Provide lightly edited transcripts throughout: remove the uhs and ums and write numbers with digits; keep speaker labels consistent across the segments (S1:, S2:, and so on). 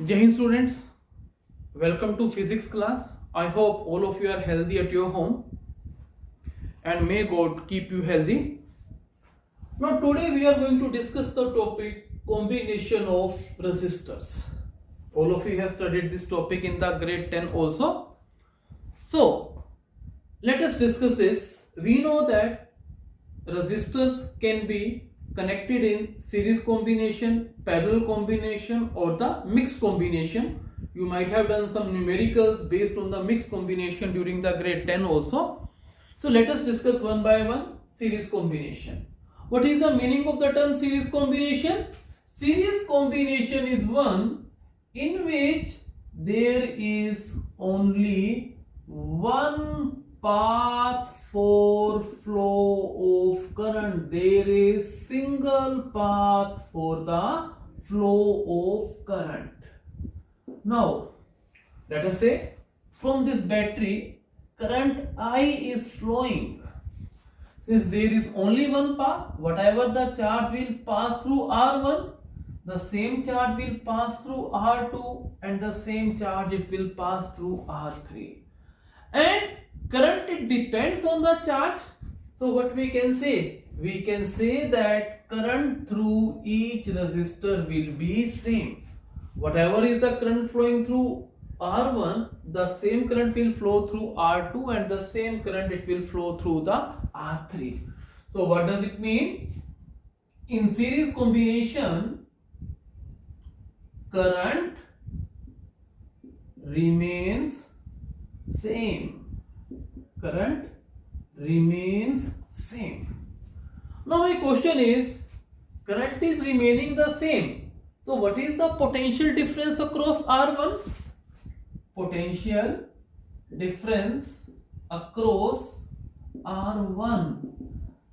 S1: Jai Hind students, welcome to physics class. I hope all of you are healthy at your home and may God keep you healthy. Now today we are going to discuss the topic combination of resistors. All of you have studied this topic in the grade 10 also. So let us discuss this. We know that resistors can be connected in series combination, parallel combination or the mixed combination. You might have done some numericals based on the mixed combination during the grade 10 also. So let us discuss one by one series combination. What is the meaning of the term series combination? Series combination is one in which there is only one path for flow of current. There is single path for the flow of current. Now let us say from this battery current I is flowing. Since there is only one path, whatever the charge will pass through R1, the same charge will pass through R2 and the same charge it will pass through R3. And current, it depends on the charge. So what we can say? We can say that current through each resistor will be same. Whatever is the current flowing through R1, the same current will flow through R2 and the same current it will flow through the R3. So what does it mean? In series combination, current remains same. Current remains same. Now my question is, current is remaining the same. So what is the potential difference across R1? Potential difference across R1.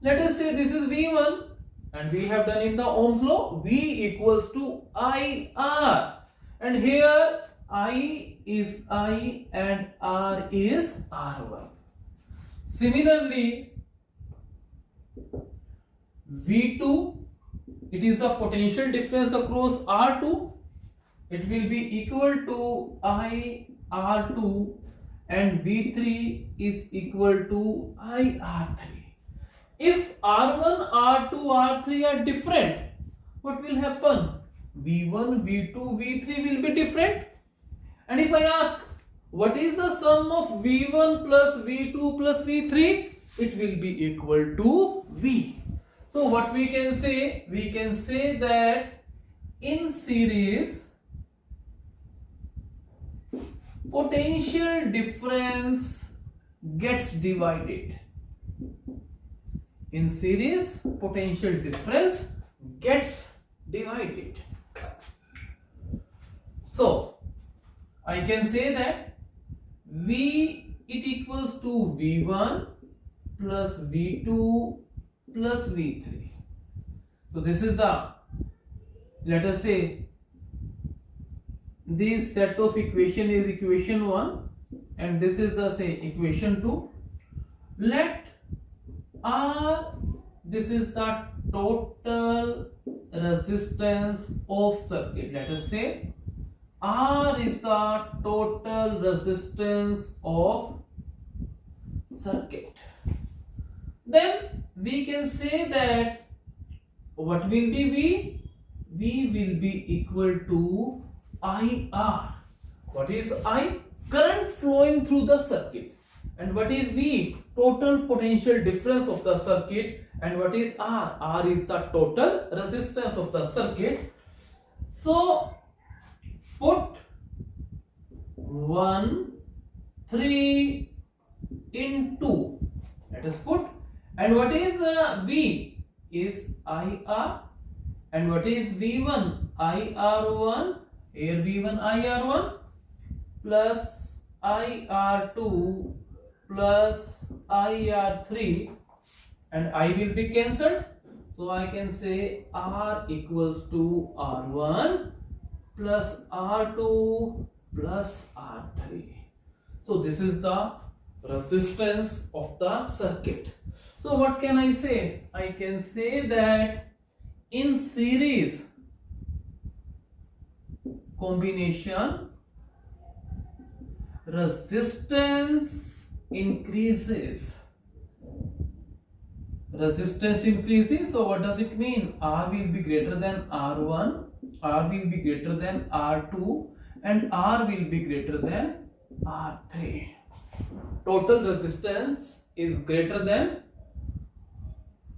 S1: Let us say this is V1 and we have done in the Ohm's law V equals to IR, and here I is I and R is R1. Similarly, V2, it is the potential difference across R2. It will be equal to I R2 and V3 is equal to I R3. If R1, R2, R3 are different, what will happen? V1, V2, V3 will be different. And if I ask, what is the sum of V1 plus V2 plus V3? It will be equal to V. So what we can say? We can say that in series, potential difference gets divided. In series, potential difference gets divided. So I can say that V it equals to V1 plus V2 plus V3. So this is the, let us say, this set of equation is equation 1 and this is the say equation 2. Let R, this is the total resistance of circuit. Let us say R is the total resistance of circuit. Then we can say that what will be V? V will be equal to IR. What is I? Current flowing through the circuit. And what is V? Total potential difference of the circuit. And what is R? R is the total resistance of the circuit. So put 1, 3 in 2. Let us put. And what is V? Is IR. And what is V1? IR1. Here V1 IR1 plus IR2 plus IR3, and I will be cancelled. So I can say R equals to R1 plus R2 plus R3. So this is the resistance of the circuit. So what can I say? I can say that in series combination, resistance increases. Resistance increases, so what does it mean? R will be greater than R1, R will be greater than R2, and R will be greater than R3. Total resistance is greater than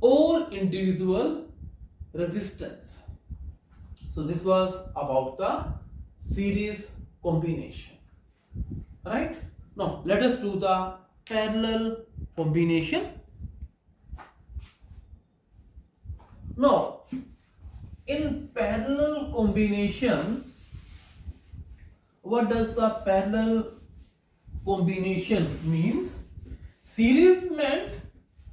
S1: all individual resistance. So this was about the series combination, right? Now let us do the parallel combination. Now in parallel combination, what does the parallel combination means? Series meant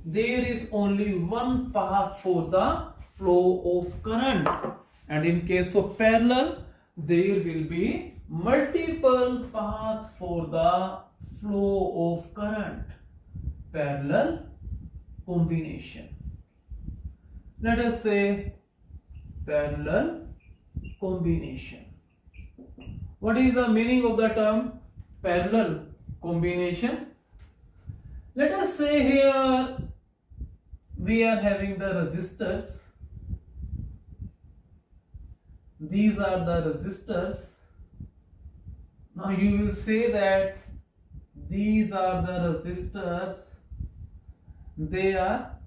S1: there is only one path for the flow of current, and in case of parallel there will be multiple paths for the flow of current. Parallel combination. Let us say parallel combination. What is the meaning of the term parallel combination? Let us say here we are having the resistors. These are the resistors. Now you will say that these are the resistors. They are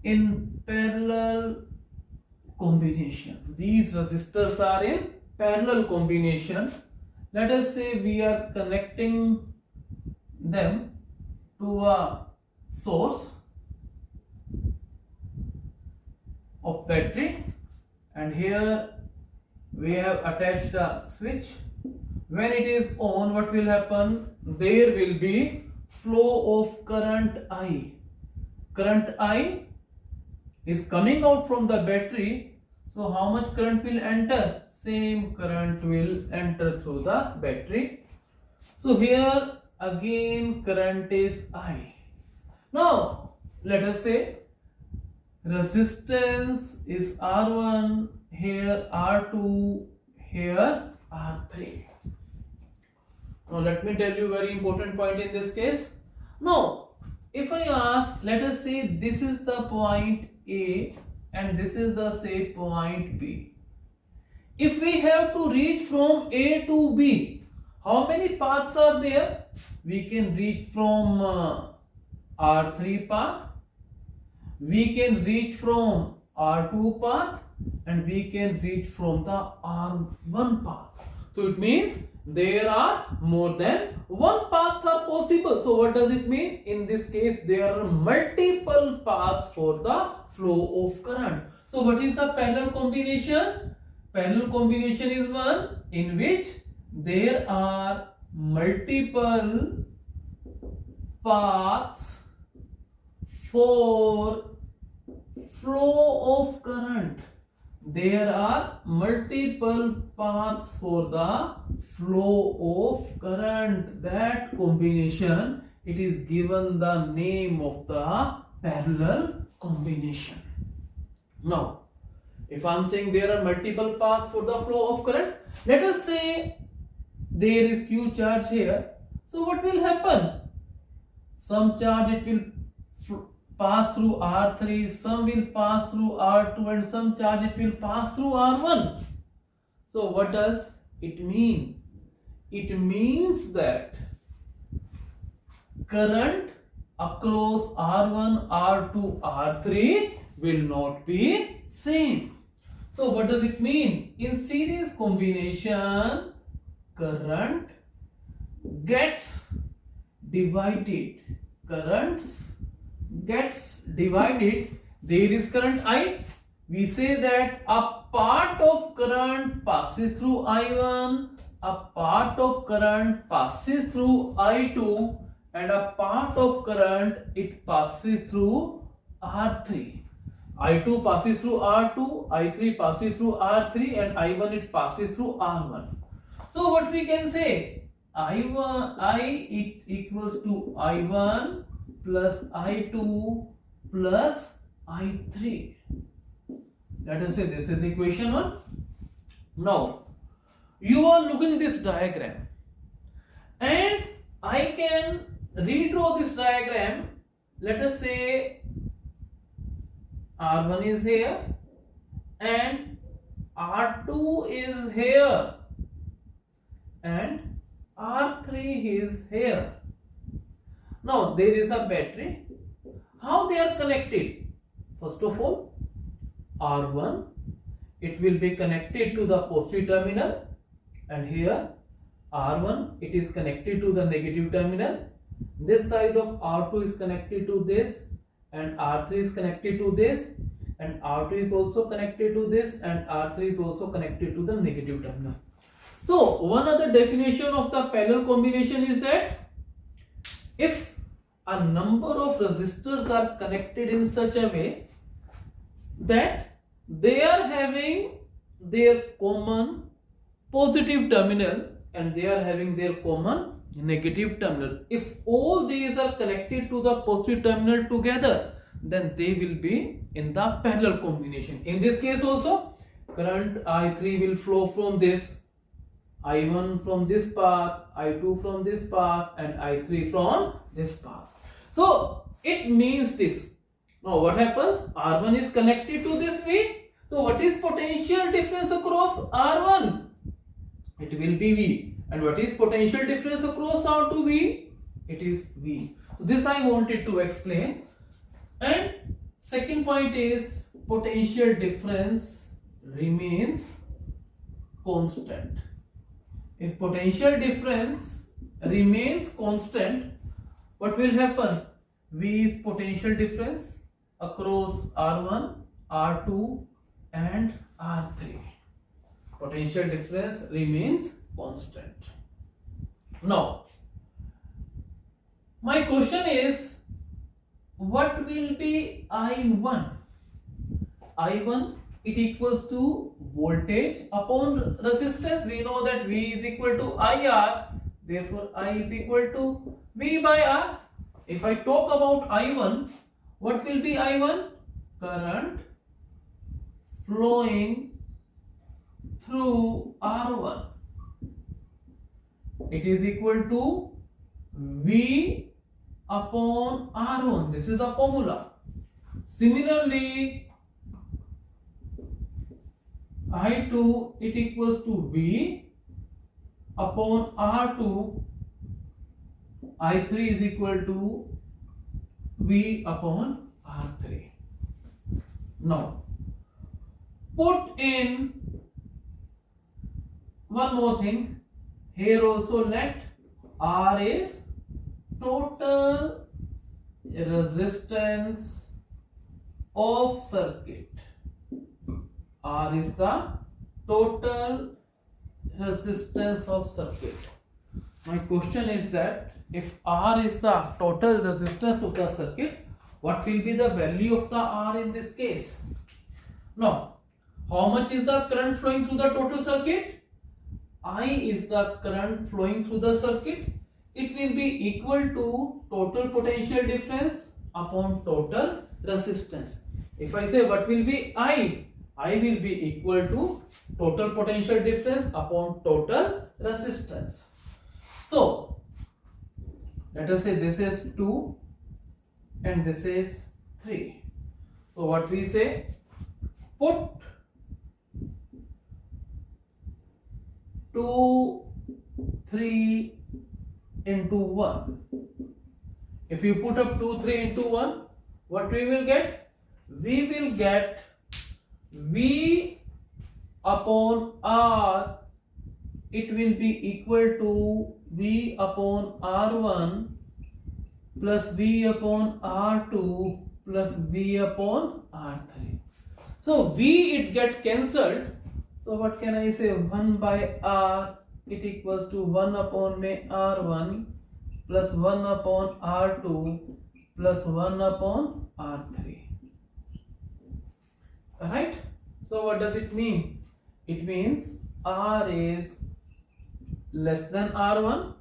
S1: in parallel combination. These resistors are in parallel combination. Let us say we are connecting them to a source of battery, and here we have attached a switch. When it is on, what will happen? There will be flow of current I. Current I is coming out from the battery, so how much current will enter? Same current will enter through the battery. So here again current is I. Now let us say resistance is R1, here R2, here R3. Now let me tell you very important point in this case. Now if I ask, let us say this is the point A and this is the say point B. If we have to reach from A to B, how many paths are there? We can reach from R3 path, we can reach from R2 path, and we can reach from the R1 path. So it means there are more than one paths are possible. So what does it mean? In this case there are multiple paths for the flow of current. So what is the parallel combination? Parallel combination is one in which there are multiple paths for flow of current. There are multiple paths for the flow of current. That combination, it is given the name of the parallel combination. Now if I am saying there are multiple paths for the flow of current, let us say there is Q charge here. So what will happen? Some charge it will pass through R3, some will pass through R2, and some charge it will pass through R1. So what does it mean? It means that current across R1, R2, R3 will not be same. So what does it mean? In series combination, current gets divided. Currents gets divided. There is current I. We say that a part of current passes through I1, a part of current passes through I2, and a part of current it passes through R3. I2 passes through R2, I3 passes through R3, and I1 it passes through R1. So what we can say? I it equals to I1 plus I2 plus I3. Let us say this is equation 1. Now you are looking this diagram and I can redraw this diagram. Let us say R1 is here and R2 is here and R3 is here. Now there is a battery. How they are connected? First of all, R1, it will be connected to the positive terminal, and here R1, it is connected to the negative terminal. This side of R2 is connected to this, and R3 is connected to this, and R2 is also connected to this, and R3 is also connected to the negative terminal. So one other definition of the parallel combination is that if a number of resistors are connected in such a way that they are having their common positive terminal and they are having their common negative terminal. If all these are connected to the positive terminal together, then they will be in the parallel combination. In this case also, current I3 will flow from this, I1 from this path, I2 from this path, and I3 from this path. So it means this. Now what happens? R1 is connected to this V. So what is potential difference across R1? It will be V. And what is potential difference across R2 V? It is V. So this I wanted to explain. And second point is potential difference remains constant. If potential difference remains constant, what will happen? V is potential difference across R1, R2 and R3. Potential difference remains constant. Now, my question is, what will be I1? I1, it equals to voltage upon resistance. We know that V is equal to IR, therefore I is equal to V by R. If I talk about I1, what will be I1? Current flowing through R1. It is equal to V upon R1. This is the formula. Similarly, I2, it equals to V upon R2. I3 is equal to V upon R3. Now, put in one more thing. Here also let R is total resistance of circuit. R is the total resistance of circuit. My question is that if R is the total resistance of the circuit, what will be the value of the R in this case? Now, how much is the current flowing through the total circuit? I is the current flowing through the circuit. It will be equal to total potential difference upon total resistance. If I say what will be I will be equal to total potential difference upon total resistance. So, let us say this is 2 and this is 3. So what we say? Put 2, 3 into 1. If you put up 2, 3 into 1, what we will get? We will get V upon R. It will be equal to V upon R1 plus V upon R2 plus V upon R3. So V it get cancelled. So what can I say? 1 by R, it equals to 1 upon R1 plus 1 upon R2 plus 1 upon R3. Alright? So what does it mean? It means R is less than R1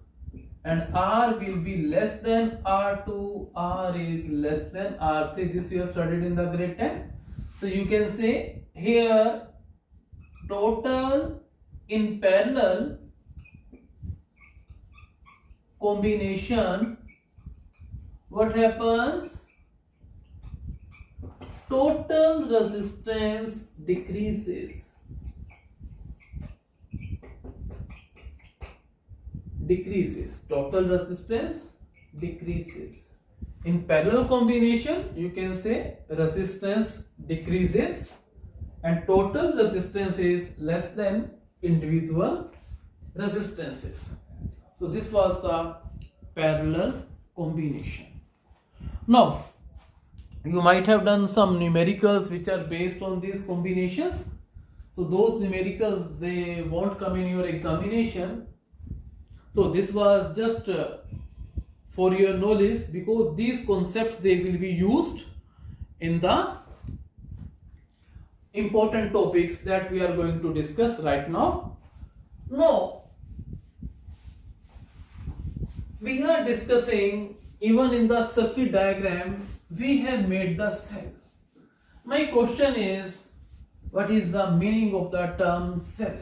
S1: and R will be less than R2, R is less than R3. This you have studied in the grade 10. So you can say here total in parallel combination, what happens? Total resistance decreases. Total resistance decreases. In parallel combination, you can say resistance decreases and total resistance is less than individual resistances. So this was the parallel combination. Now, you might have done some numericals which are based on these combinations. So those numericals, they won't come in your examination. So this was just for your knowledge, because these concepts, they will be used in the important topics that we are going to discuss right now. Now, we are discussing, even in the circuit diagram, we have made the cell. My question is, what is the meaning of the term cell?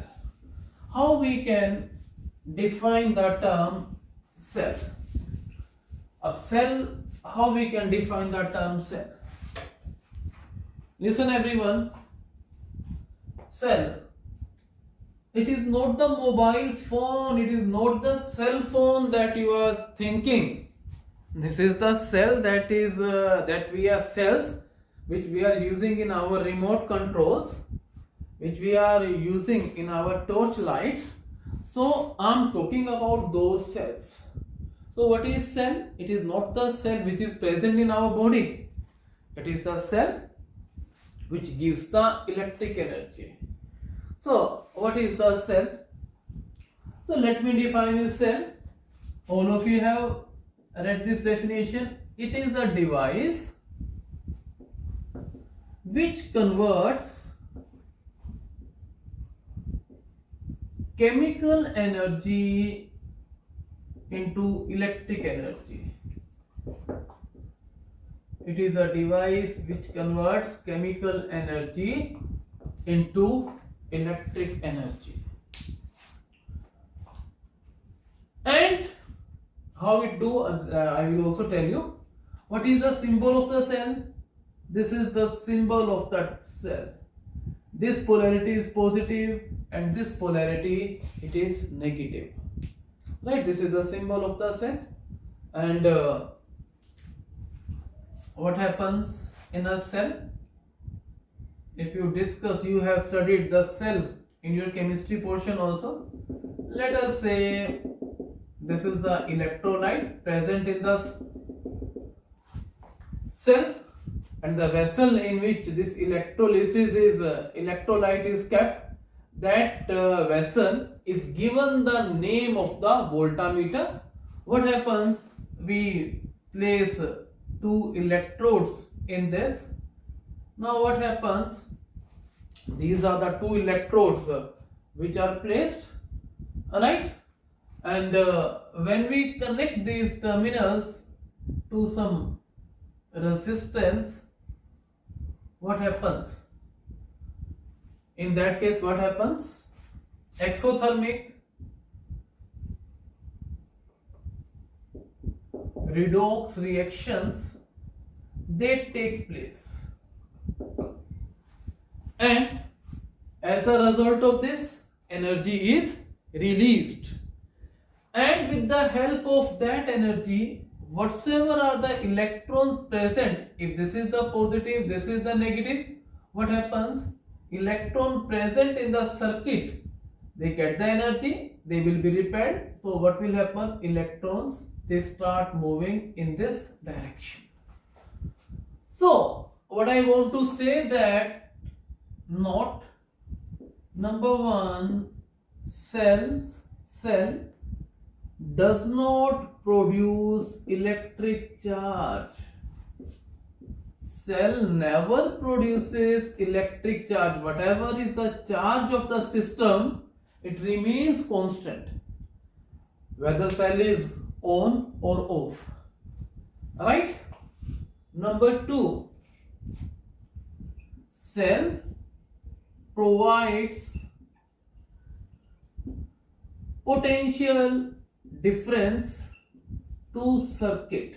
S1: How we can define the term cell? A cell, how we can define the term cell? Listen everyone. Cell, it is not the mobile phone, it is not the cell phone that you are thinking. This is the cell that is that we are cells which we are using in our remote controls, which we are using in our torch lights. So I am talking about those cells. So what is cell? It is not the cell which is present in our body. It is the cell which gives the electric energy. So what is the cell? So let me define a cell. All of you have read this definition. It is a device which converts chemical energy into electric energy. It is a device which converts chemical energy into electric energy. And how it do, I will also tell you. What is the symbol of the cell? This is the symbol of the cell. This polarity is positive and this polarity, it is negative. Right, this is the symbol of the cell. And what happens in a cell? If you discuss, you have studied the cell in your chemistry portion also. Let us say this is the electrolyte present in the cell, and the vessel in which this electrolysis is electrolyte is kept. That vessel is given the name of the voltmeter. What happens? We place two electrodes in this. Now what happens? These are the two electrodes which are placed, alright? And when we connect these terminals to some resistance, what happens? In that case, what happens? Exothermic, redox reactions, they takes place. And as a result of this, energy is released. And with the help of that energy, whatsoever are the electrons present, if this is the positive, this is the negative, what happens? Electron present in the circuit, they get the energy, they will be repelled. So what will happen? Electrons, they start moving in this direction. So what I want to say that, not number one, cell does not produce electric charge. Cell never produces electric charge. Whatever is the charge of the system, it remains constant, whether cell is on or off. Right? Number two, cell provides potential difference to circuit,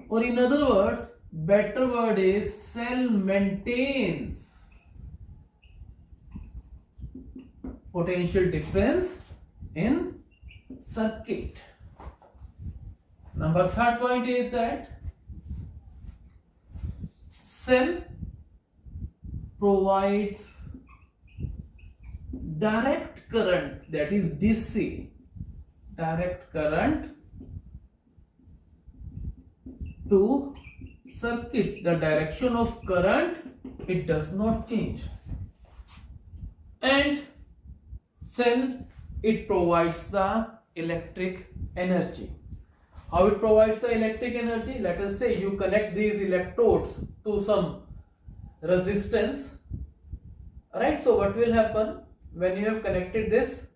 S1: or in other words, better word is cell maintains potential difference in circuit. Number third point is that cell provides direct current, that is DC, direct current to circuit. The direction of current, it does not change. And cell, it provides the electric energy. How it provides the electric energy? Let us say you connect these electrodes to some resistance, right? So what will happen when you have connected this?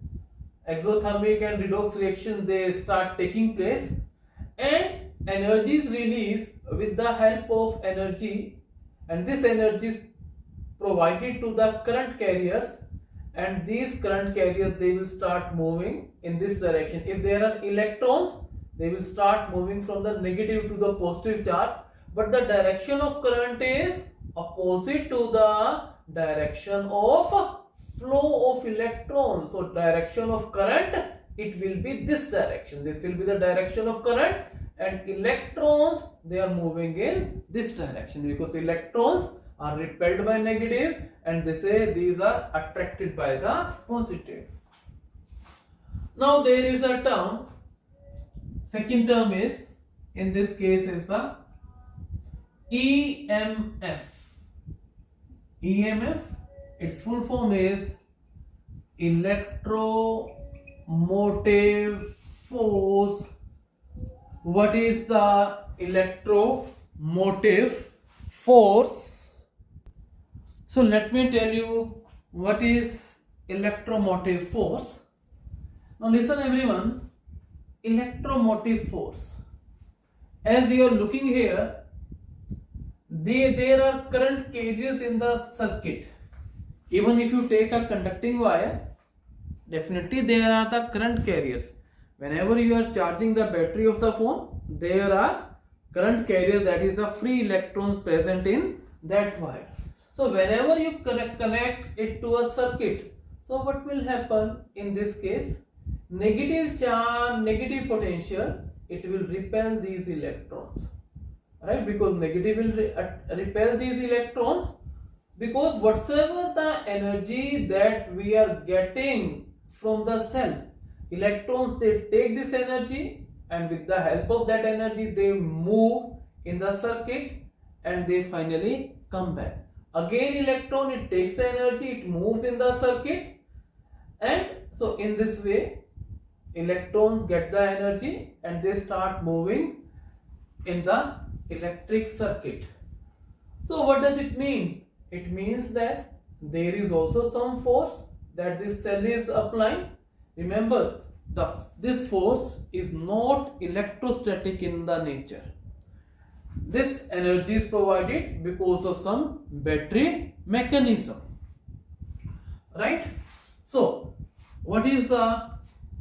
S1: Exothermic and redox reaction, they start taking place, and energy is released with the help of energy, and this energy is provided to the current carriers, and these current carriers, they will start moving in this direction. If there are electrons, they will start moving from the negative to the positive charge, but the direction of current is opposite to the direction of flow of electrons. So direction of current, it will be this direction. This will be the direction of current, and electrons, they are moving in this direction, because electrons are repelled by negative and they say these are attracted by the positive. Now there is a term, second term is, in this case, is the EMF. EMF, its full form is electromotive force. What is the electromotive force? So let me tell you what is electromotive force. Now listen everyone, electromotive force, as you are looking here, there are current carriers in the circuit. Even if you take a conducting wire, definitely there are the current carriers. Whenever you are charging the battery of the phone, there are current carriers, that is the free electrons present in that wire. So whenever you connect it to a circuit, so what will happen in this case? Negative charge, negative potential, it will repel these electrons, right? Because negative will repel these electrons, because whatsoever the energy that we are getting from the cell, electrons, they take this energy, and with the help of that energy they move in the circuit, and they finally come back. Again electron, it takes the energy, it moves in the circuit, and so in this way electrons get the energy and they start moving in the electric circuit. So what does it mean? It means that there is also some force that this cell is applying. Remember, this force is not electrostatic in the nature. This energy is provided because of some battery mechanism, right? So what is the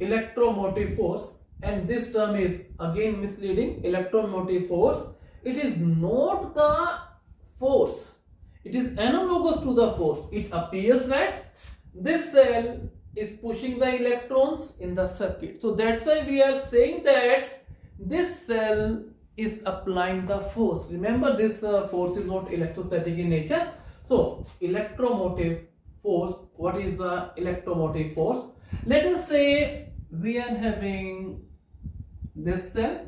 S1: electromotive force? And this term is again misleading. Electromotive force, it is not the force, it is analogous to the force. It appears that this cell is pushing the electrons in the circuit. So that's why we are saying that this cell is applying the force. Remember, this force is not electrostatic in nature. So electromotive force, what is the electromotive force? Let us say we are having this cell,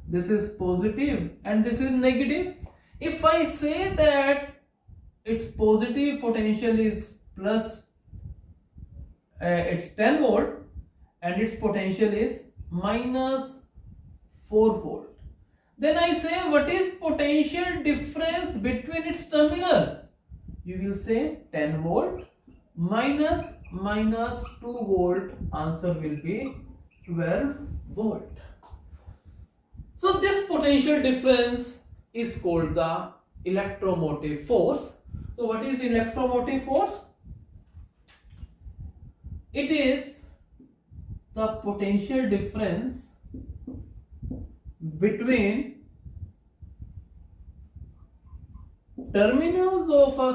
S1: this is positive and this is negative. If I say that its positive potential is plus it's 10 volt and its potential is minus 4 volt, then I say what is potential difference between its terminal? You will say 10 volt minus 2 volt, answer will be 12 volt. So this potential difference is called the electromotive force. So what is electromotive force? It is the potential difference between terminals of a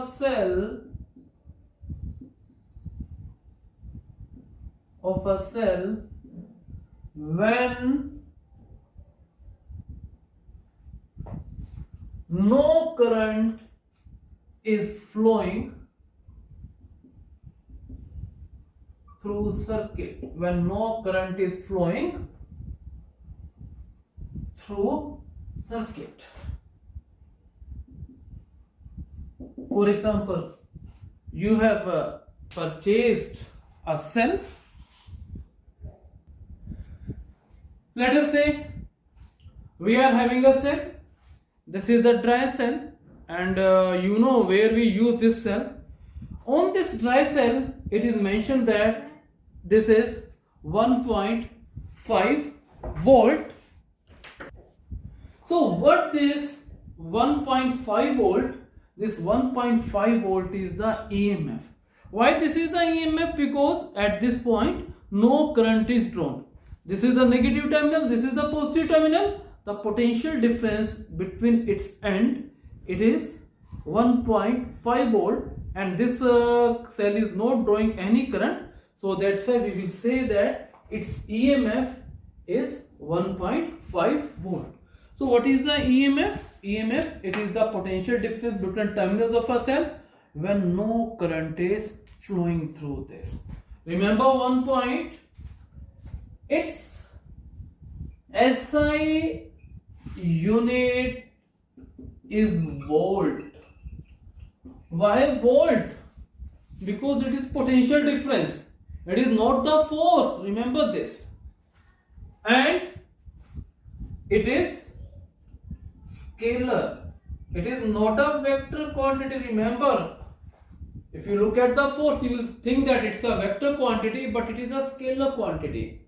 S1: cell when no current is flowing through circuit, when no current is flowing through circuit. For example, you have purchased a cell. Let us say we are having a cell. This is the dry cell, and you know where we use this cell. On this dry cell, it is mentioned that this is 1.5 volt. So what this 1.5 volt, this 1.5 volt is the EMF. Why this is the EMF? Because at this point no current is drawn. This is the negative terminal, this is the positive terminal. The potential difference between its end, it is 1.5 volt, and this cell is not drawing any current. So that's why we will say that its EMF is 1.5 volt. So what is the EMF? EMF, it is the potential difference between terminals of a cell when no current is flowing through this. Remember one point, its SI unit is volt. Why volt? Because it is potential difference. It is not the force. Remember this. And it is scalar. It is not a vector quantity. Remember, if you look at the force, you will think that it's a vector quantity, but it is a scalar quantity.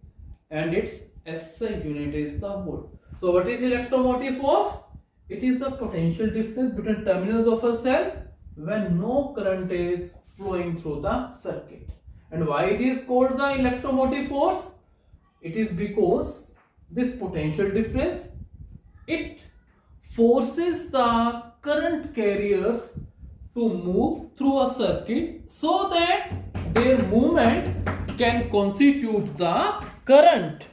S1: And its SI unit is the volt. So what is electromotive force? It is the potential difference between terminals of a cell when no current is flowing through the circuit. And why it is called the electromotive force? It is because this potential difference, it forces the current carriers to move through a circuit so that their movement can constitute the current.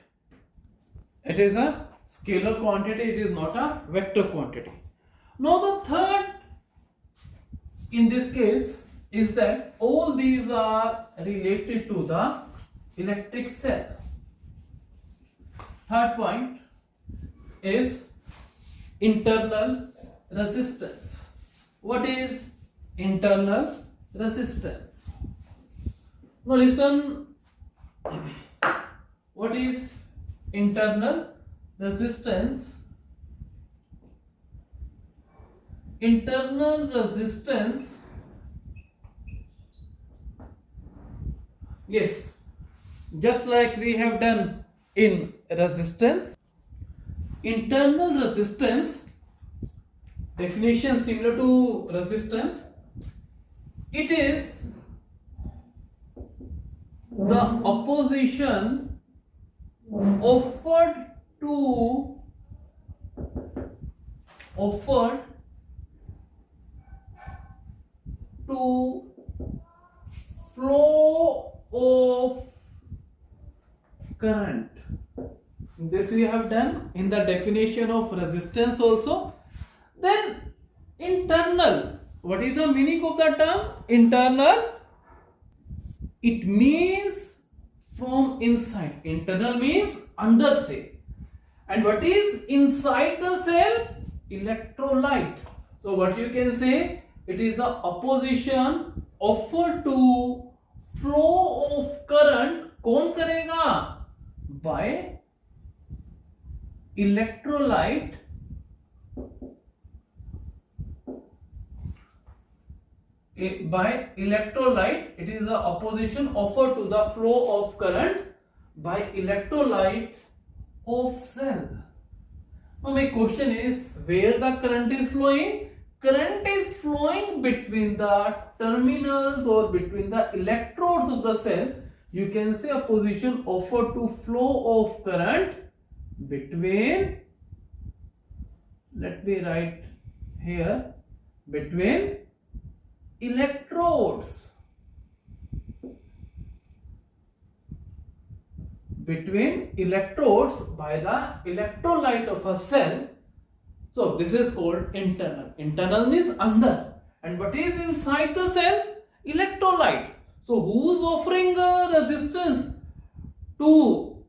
S1: It is a scalar quantity, it is not a vector quantity. Now the third in this case is that all these are related to the electric cell. Third point is internal resistance. What is internal resistance? Now listen, what is internal resistance? Internal resistance, yes, just like we have done in resistance, internal resistance, definition similar to resistance, it is the opposition offered to flow of current. This we have done in the definition of resistance also. Then internal, what is the meaning of the term internal? It means from inside. Internal means under cell. And what is inside the cell? Electrolyte. So what you can say, it is the opposition offered to flow of current. कौन करेगा? By electrolyte it is the opposition offered to the flow of current by electrolyte of cell. Now my question is, where the current is flowing? Current is flowing between the terminals or between the electrodes of the cell You can say a position offered to flow of current between, let me write here, between electrodes. Between electrodes by the electrolyte of a cell. So this is called internal. Internal means under. And what is inside the cell? Electrolyte. So who is offering a resistance to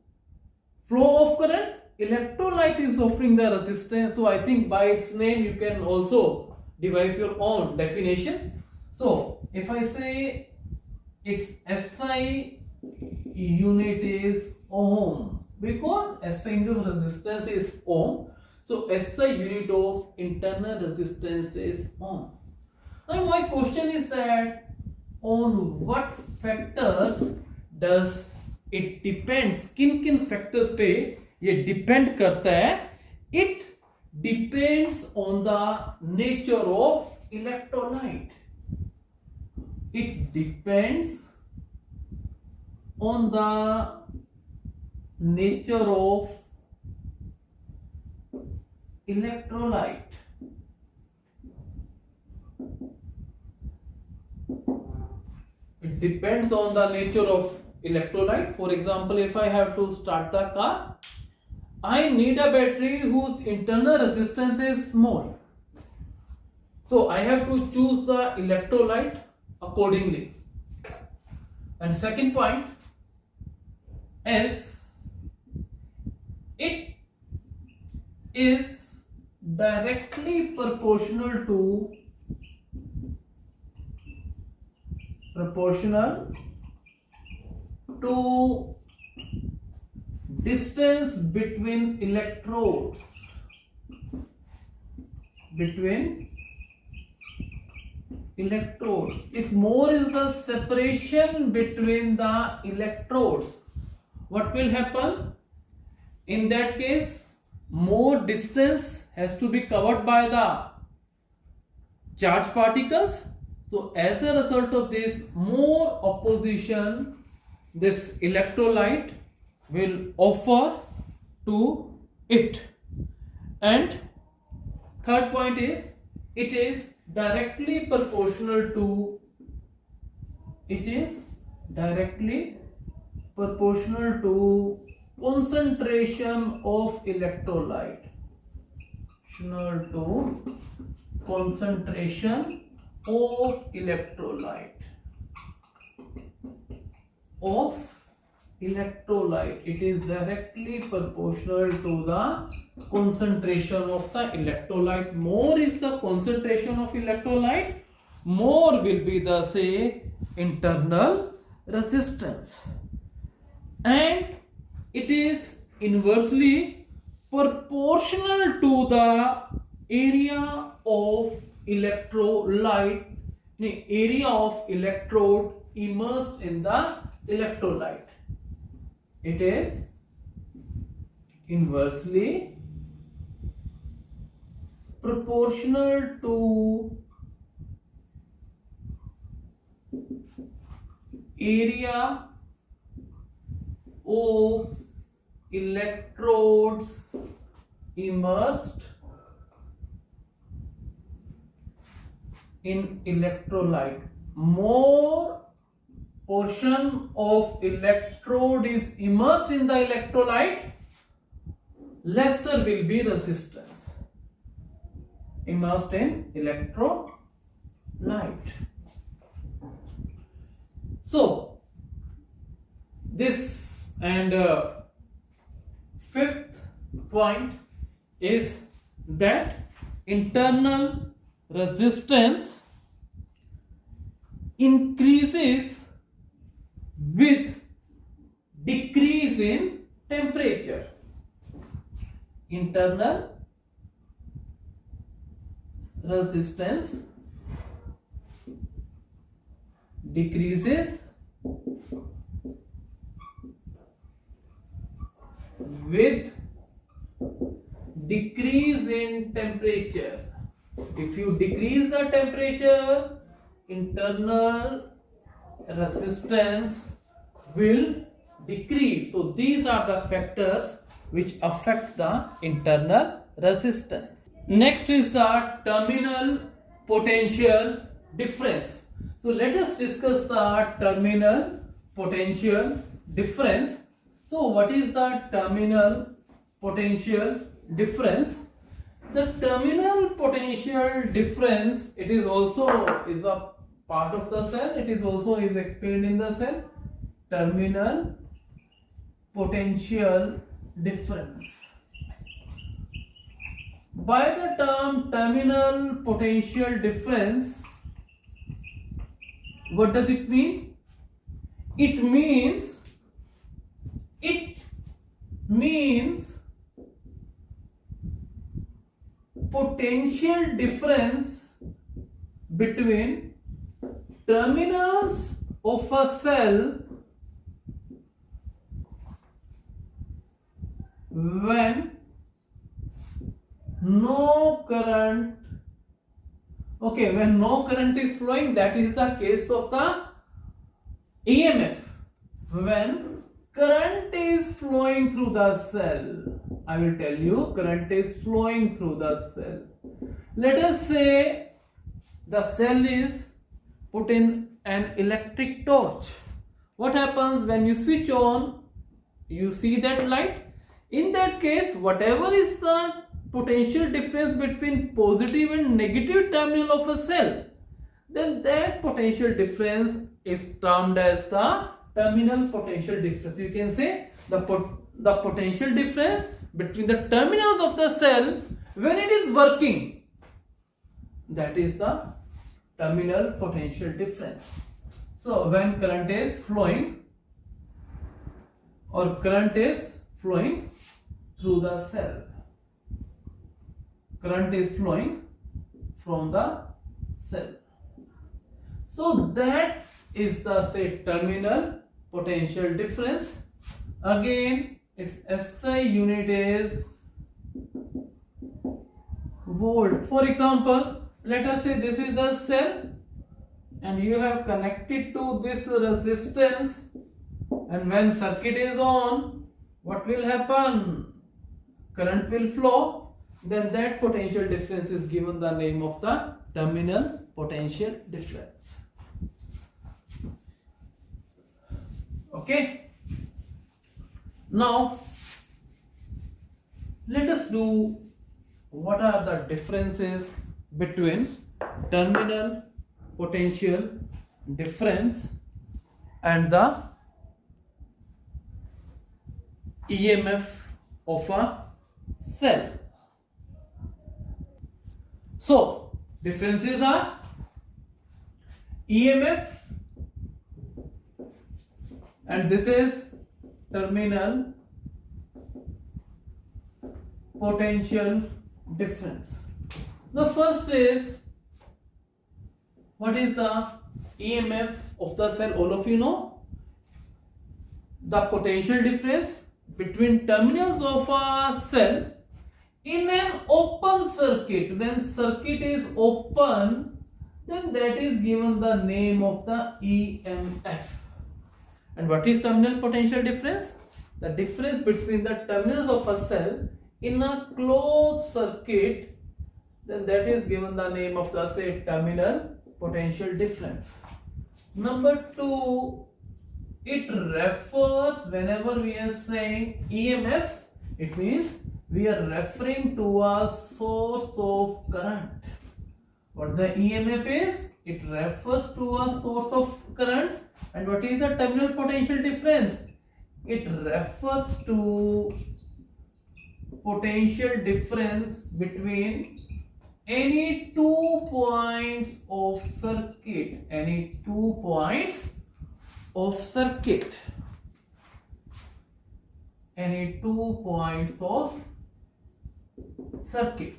S1: flow of current? Electrolyte is offering the resistance. So I think by its name you can also devise your own definition. So if I say its SI unit is ohm, because SI unit of resistance is ohm, so SI unit of internal resistance is ohm. Now my question is that on what factors does it depends, किन factors पे ये depend करता है? It depends on the nature of electrolyte. It depends on the nature of electrolyte. It depends on the nature of electrolyte. For example, if I have to start the car, I need a battery whose internal resistance is small. So I have to choose the electrolyte accordingly. And second point is it is directly proportional to distance between electrodes. If more is the separation between the electrodes, what will happen? In that case, more distance has to be covered by the charged particles. So as a result of this, more opposition this electrolyte will offer to it. And third point is it is directly proportional to concentration of electrolyte. It is directly proportional to the concentration of the electrolyte. More is the concentration of electrolyte, more will be the, say, internal resistance. And it is inversely proportional to the area of electrolyte, area of electrode immersed in the electrolyte. It is inversely proportional to area of electrodes immersed in electrolyte. More portion of electrode is immersed in the electrolyte, lesser will be resistance immersed in electrolyte. So this and fifth point is that internal resistance increases with decrease in temperature. Internal resistance decreases with decrease in temperature. If you decrease the temperature, internal resistance will decrease. So these are the factors which affect the internal resistance. Next is the terminal potential difference. So let us discuss the terminal potential difference. So what is the terminal potential difference? The terminal potential difference, it is also is a part of the cell. It is also is explained in the cell. Terminal potential difference. By the term terminal potential difference, what does it mean? It means potential difference between terminals of a cell when no current, when no current is flowing, that is the case of the EMF. When current is flowing through the cell, I will tell you, current is flowing through the cell. Let us say the cell is put in an electric torch. What happens when you switch on? You see that light. In that case, whatever is the potential difference between positive and negative terminal of a cell, then that potential difference is termed as the terminal potential difference. You can say the potential difference between the terminals of the cell when it is working, that is the terminal potential difference. So when current is flowing or current is flowing through the cell, current is flowing from the cell. So that is the terminal potential difference. Again, its SI unit is volt. For example, let us say this is the cell and you have connected to this resistance, and when circuit is on, what will happen? Current will flow. Then that potential difference is given the name of the terminal potential difference. Okay. Now let us do what are the differences between terminal potential difference and the EMF of a cell. So differences are EMF, and this is terminal potential difference. The first is, what is the EMF of the cell? All of you know. The potential difference between terminals of a cell in an open circuit. When circuit is open, then that is given the name of the EMF. And what is terminal potential difference? The difference between the terminals of a cell in a closed circuit, then that is given the name of the terminal potential difference. Number two, it refers, whenever we are saying EMF, it means we are referring to a source of current. What the EMF is? It refers to a source of current. And what is the terminal potential difference? It refers to potential difference between any 2 points of circuit. Any 2 points of circuit. Any 2 points of circuit.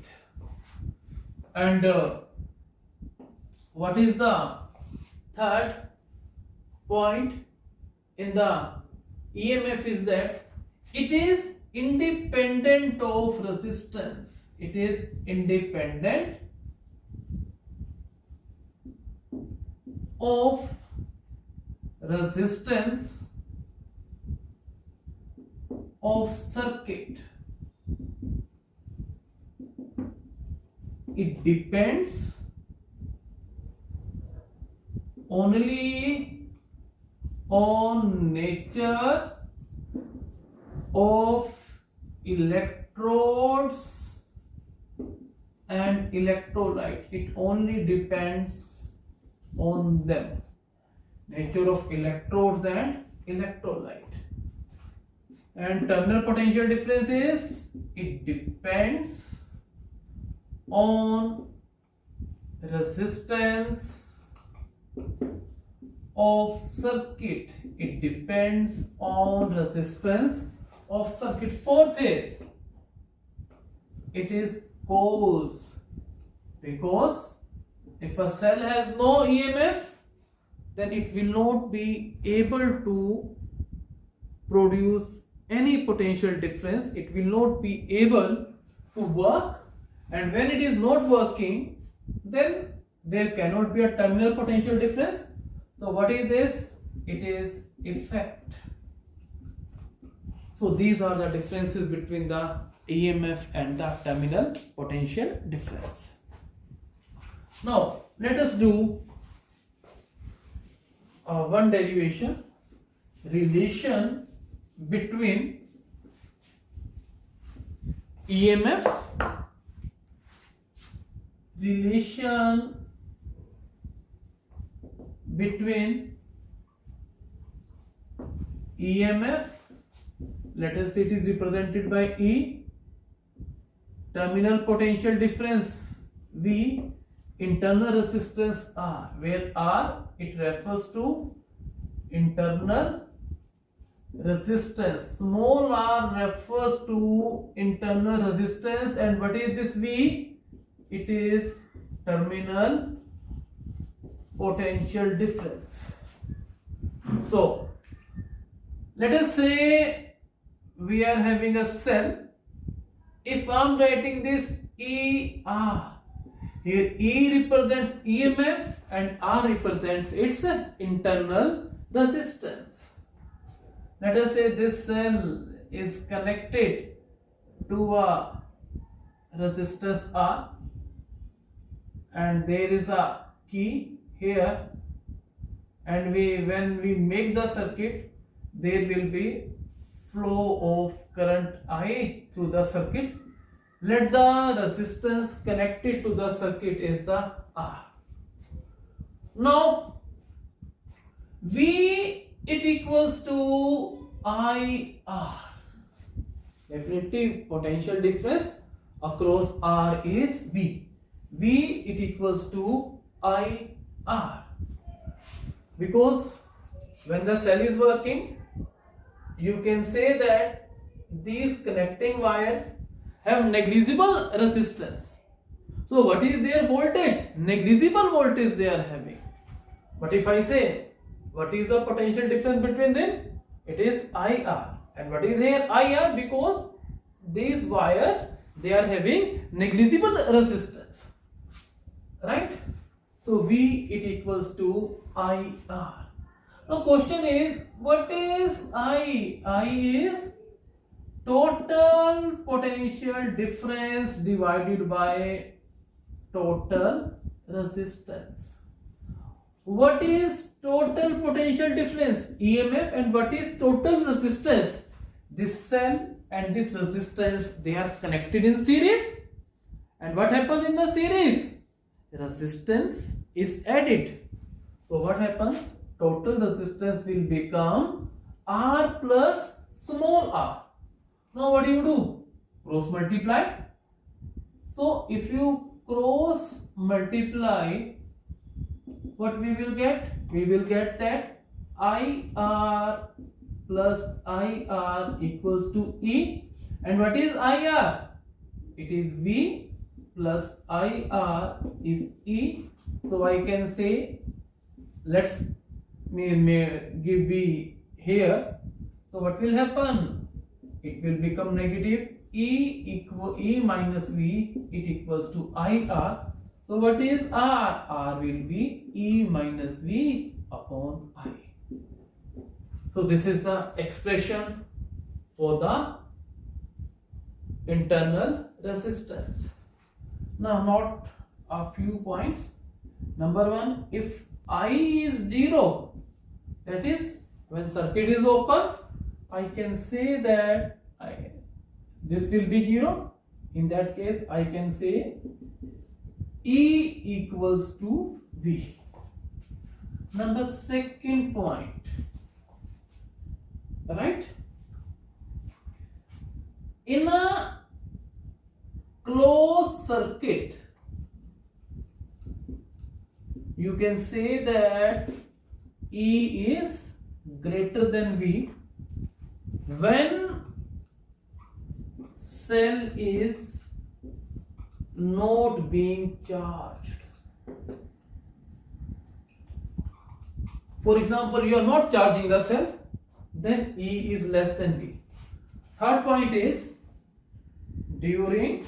S1: And what is the third point in the EMF is that it is independent of resistance. It is independent of resistance of circuit, it depends only on nature of electrodes and electrolyte. It only depends on them, nature of electrodes and electrolyte. And terminal potential difference is, it depends on resistance of circuit. It depends on resistance of circuit. Fourth is, it is cause, because if a cell has no EMF, then it will not be able to produce any potential difference. It will not be able to work, and when it is not working, then there cannot be a terminal potential difference. So what is this? It is effect. So these are the differences between the EMF and the terminal potential difference. Now let us do one derivation, relation between EMF, relation between EMF, let us say it is represented by E, terminal potential difference V, internal resistance R, where R, it refers to internal resistance, small r refers to internal resistance, and what is this V? It is terminal potential difference. So let us say we are having a cell. If I am writing this ER, here E represents EMF and R represents its internal resistance. Let us say this cell is connected to a resistance R, and there is a key here, and when we make the circuit, there will be flow of current I through the circuit. Let the resistance connected to the circuit is the R. Now V, it equals to IR. Definitive potential difference across R is V. V, it equals to IR. Because when the cell is working, you can say that these connecting wires have negligible resistance. So what is their voltage? Negligible voltage they are having. But if I say, what is the potential difference between them? It is IR. And what is here? IR, because these wires, they are having negligible resistance. Right? So V, it equals to IR. Now question is, what is I? I is total potential difference divided by total resistance. What is total potential difference? EMF. And what is total resistance? This cell and this resistance, they are connected in series. And what happens in the series? Resistance is added. So what happens? Total resistance will become R plus small r. Now what do you do? Cross multiply. So if you cross multiply, what we will get? We will get that IR plus IR equals to E. And what is IR? It is V plus IR is E. So I can say, let's give V here. So what will happen? It will become negative. E minus V, it equals to IR. So what is R? R will be E minus V upon I. So this is the expression for the internal resistance. Now, note a few points. Number one, if I is 0, that is when circuit is open, I can say that this will be 0. In that case, I can say E equals to V. Number second point, right? In a closed circuit, you can say that E is greater than V when cell is not being charged. For example, you are not charging the cell, then E is less than V. Third point is during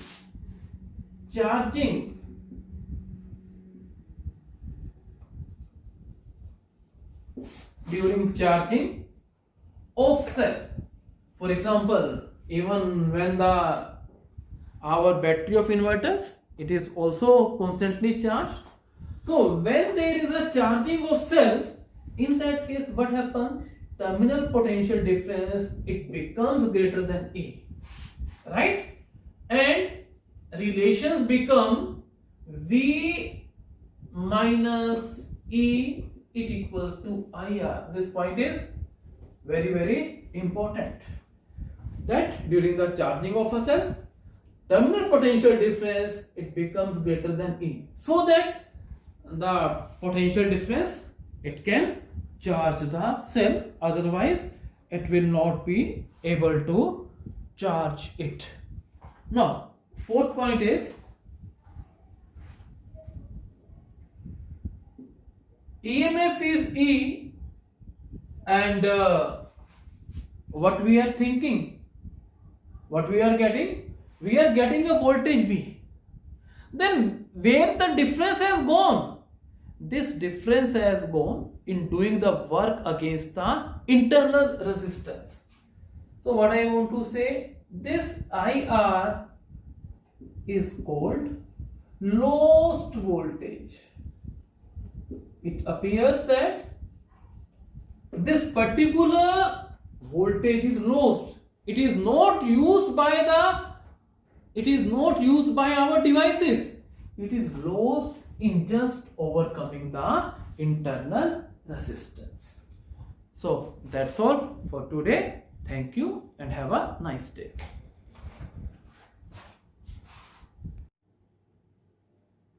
S1: charging of cell. For example, even when our battery of inverters, it is also constantly charged. So when there is a charging of cell, in that case what happens? Terminal potential difference, it becomes greater than E, right? And relations become V minus E, it equals to IR. This point is very, very important, that during the charging of a cell, terminal potential difference, it becomes greater than E, so that the potential difference, it can charge the cell, otherwise it will not be able to charge it. Now, fourth point is EMF is E, and what we are thinking, what we are getting? We are getting a voltage V. Then where the difference has gone? This difference has gone in doing the work against the internal resistance. So what I want to say, this IR is called lost voltage. It appears that this particular voltage is lost. It is not used by our devices. It is lost in just overcoming the internal resistance. So that's all for today. Thank you and have a nice day.